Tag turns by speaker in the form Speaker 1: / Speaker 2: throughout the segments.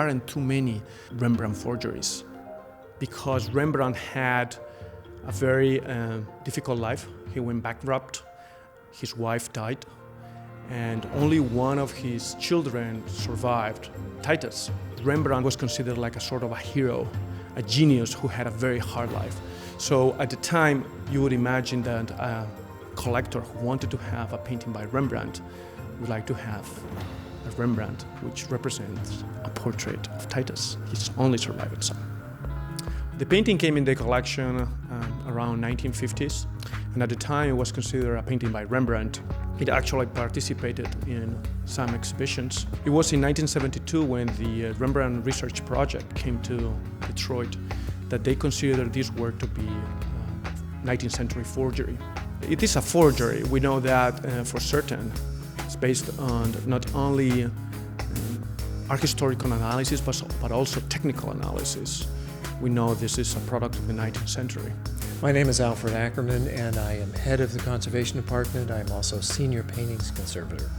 Speaker 1: aren't too many Rembrandt forgeries because Rembrandt had a very difficult life. He went bankrupt, his wife died, and only one of his children survived, Titus. Rembrandt was considered like a sort of a hero, a genius who had a very hard life. So at the time, you would imagine that a collector who wanted to have a painting by Rembrandt would like to have a Rembrandt which represents a portrait of Titus, his only surviving son. The painting came in the collection around 1950s, and at the time it was considered a painting by Rembrandt. It actually participated in some exhibitions. It was in 1972 when the Rembrandt Research Project came to Detroit that they considered this work to be 19th century forgery. It is a forgery, we know that for certain. It's based on not only art historical analysis but also technical analysis. We know this is a product of the 19th century.
Speaker 2: My name is Alfred Ackerman and I am head of the Conservation Department. I am also senior paintings conservator.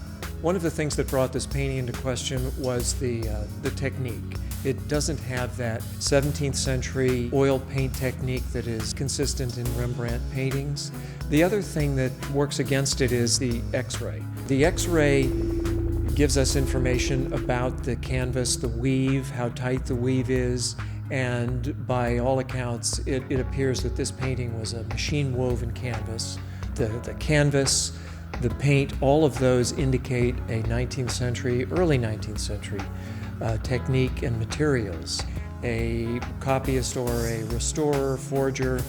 Speaker 2: One of the things that brought this painting into question was the technique. It doesn't have that 17th century oil paint technique that is consistent in Rembrandt paintings. The other thing that works against it is the X-ray. The X-ray gives us information about the canvas, the weave, how tight the weave is, and by all accounts, it appears that this painting was a machine-woven canvas. The canvas, the paint, all of those indicate a 19th century, early 19th century technique and materials. A copyist or a restorer, forger,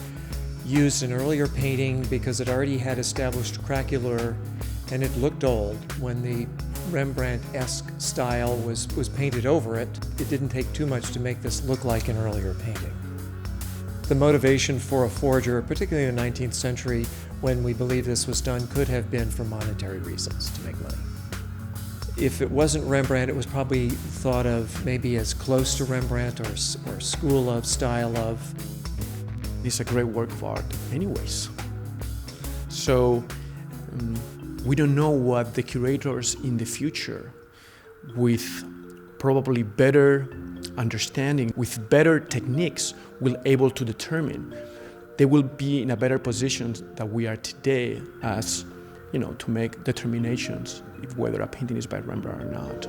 Speaker 2: used an earlier painting because it already had established craquelure and it looked old. When the Rembrandt-esque style was painted over it, it didn't take too much to make this look like an earlier painting. The motivation for a forger, particularly in the 19th century, when we believe this was done, could have been for monetary reasons, to make money. If it wasn't Rembrandt, it was probably thought of maybe as close to Rembrandt or school of, style of.
Speaker 1: It's a great work of art anyways. So we don't know what the curators in the future, with probably better understanding, with better techniques, will able to determine. They will be in a better position than we are today as, to make determinations if whether a painting is by Rembrandt or not.